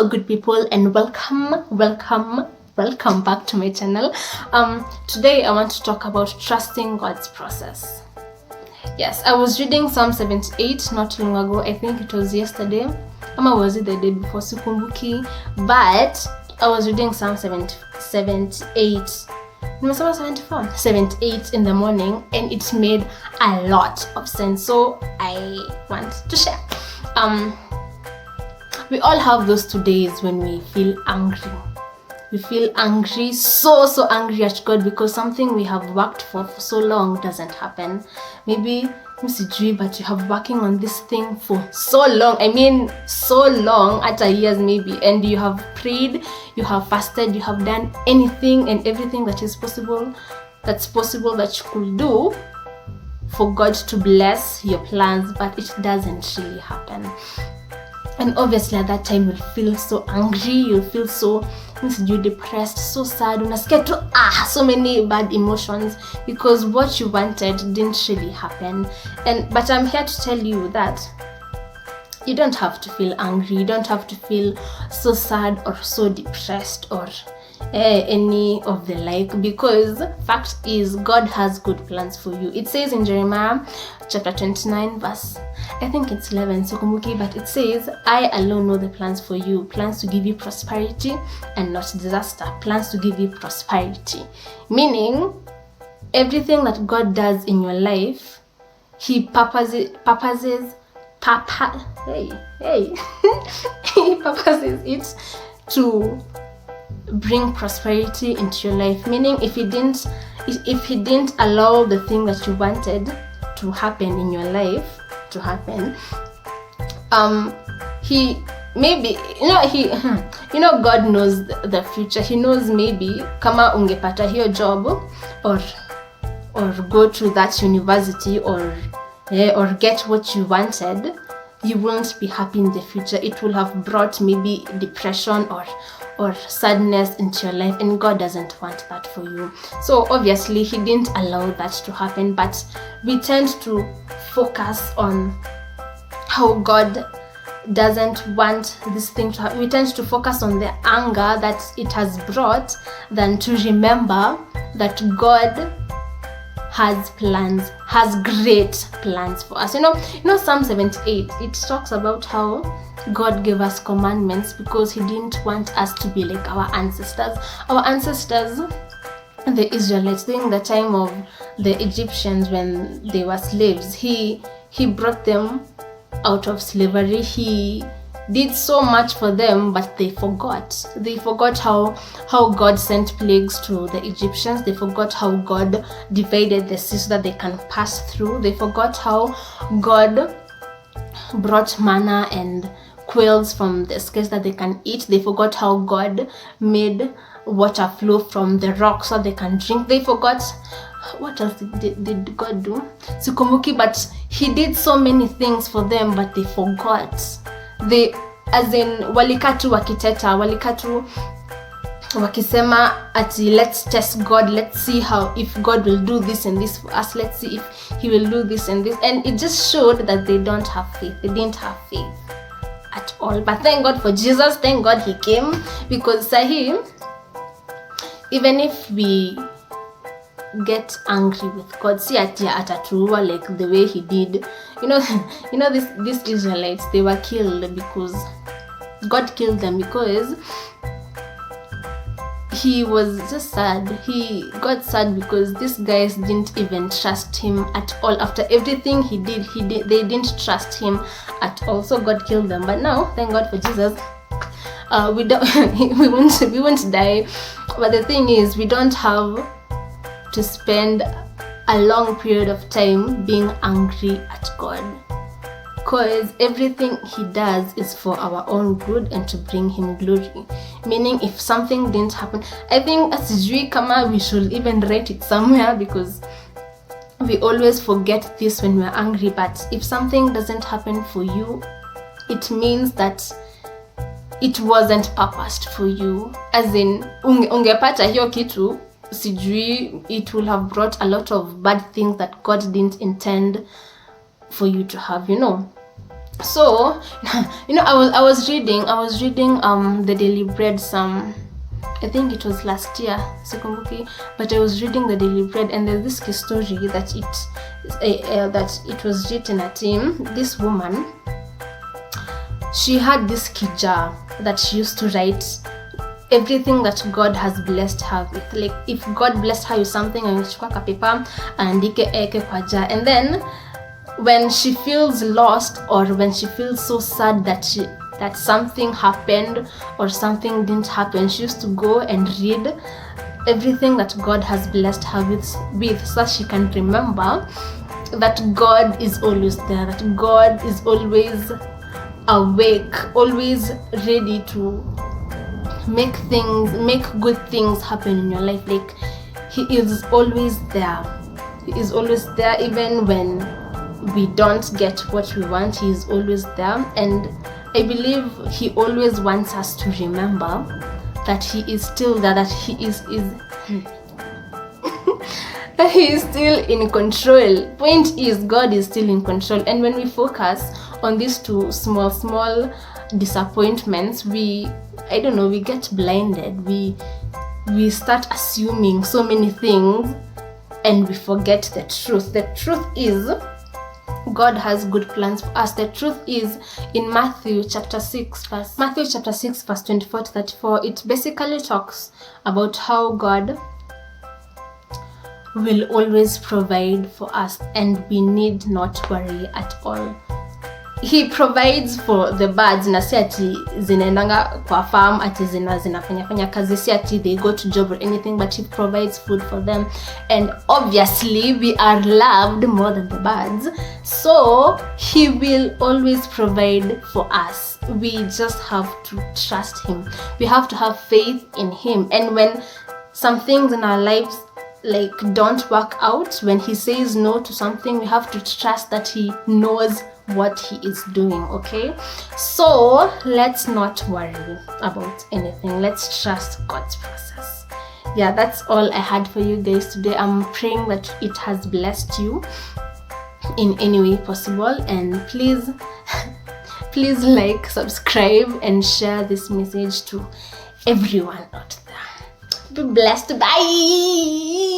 Hello good people, and welcome back to my channel. Today I want to talk about trusting God's process. Yes, I was reading Psalm 78 not long ago. I think it was yesterday, or was it the day before, sikumbuki, but I was reading Psalm 78 in the morning, and it made a lot of sense, so I want to share. We all have those 2 days when we feel angry. We feel angry, so angry at God because something we have worked for so long doesn't happen. Maybe but you have working on this thing for so long. I mean, so long, at years maybe, and you have prayed, you have fasted, you have done anything and everything that is possible, that you could do for God to bless your plans, but it doesn't really happen. And obviously at that time you'll feel so angry, you'll feel so depressed, so sad, unasikia tu so many bad emotions because what you wanted didn't really happen. But I'm here to tell you that you don't have to feel angry, you don't have to feel so sad or so depressed or any of the like, because fact is God has good plans for you. It says in Jeremiah chapter 29 verse, I think it's 11, so kumbuki, but it says, I alone know the plans for you, plans to give you prosperity and not disaster, plans to give you prosperity. Meaning, everything that God does in your life, He purposes it to bring prosperity into your life. Meaning, if he didn't allow the thing that you wanted to happen in your life to happen, he maybe God knows the future. He knows maybe kama ungepata hiyo job or go to that university or get what you wanted, you won't be happy in the future. It will have brought maybe depression or sadness into your life, and God doesn't want that for you. So obviously He didn't allow that to happen, but we tend to focus on how God doesn't want this thing to happen. We tend to focus on the anger that it has brought than to remember that God has plans, has great plans for us. You know Psalm 78, it talks about how God gave us commandments because He didn't want us to be like our ancestors. Our ancestors, the Israelites, during the time of the Egyptians when they were slaves, He brought them out of slavery. He did so much for them, but they forgot. They forgot how God sent plagues to the Egyptians. They forgot how God divided the sea so that they can pass through. They forgot how God brought manna and quails from the skies that they can eat. They forgot how God made water flow from the rock so they can drink. They forgot what else did God do? Sikumbuki, but He did so many things for them, but they forgot. They, as in, walikatu wakiteta, walikatu wakisema ati let's test God, let's see how if God will do this and this for us, let's see if He will do this and this, and it just showed that they don't have faith. They didn't have faith at all. But thank God for Jesus, thank God He came, because Sahim, even if we get angry with God, see atatuwa like the way He did, these Israelites, they were killed because God killed them because He was just sad. He got sad because these guys didn't even trust Him at all. After everything He did, they didn't trust Him at all. So God killed them. But now, thank God for Jesus, we won't die. But the thing is, we don't have to spend a long period of time being angry at God, because everything He does is for our own good and to bring Him glory. Meaning, if something didn't happen, I think asijui kama we should even write it somewhere, because we always forget this when we're angry. But if something doesn't happen for you, it means that it wasn't purposed for you. As in, ungepata hiyo kitu, sijui, it will have brought a lot of bad things that God didn't intend for you to have, So I was reading the Daily Bread some, I think it was last year, sikumbuki, but I was reading the Daily Bread, and there's this story that it was written at him. This woman, she had this kija that she used to write everything that God has blessed her with. Like if God blessed her with something, anachukua ka paper andike eke kwa jar, and then when she feels lost, or when she feels so sad that something happened or something didn't happen, she used to go and read everything that God has blessed her with so that she can remember that God is always there, that God is always awake, always ready to make good things happen in your life. Like he is always there. He is always there, even when we don't get what we want. He is always there, and I believe he always wants us to remember that he is still there, that he is that he is still in control. Point is, God is still in control, and when we focus on these two small disappointments, we get blinded. We start assuming so many things, and we forget the truth. The truth is, God has good plans for us. The truth is, in Matthew chapter 6 verse 24 to 34, it basically talks about how God will always provide for us, and we need not worry at all. He provides for the birds, na si ati zinaendanga kwa farm ati zinafanya kazi, si ati they go to job or anything, but he provides food for them. And obviously we are loved more than the birds, so he will always provide for us. We just have to trust him. We have to have faith in him. And when some things in our lives like don't work out, when he says no to something, we have to trust that he knows what he is doing. Okay, so let's not worry about anything. Let's trust God's process. Yeah, that's all I had for you guys today. I'm praying that it has blessed you in any way possible, and please like, subscribe, and share this message to everyone out there. Be blessed. Bye.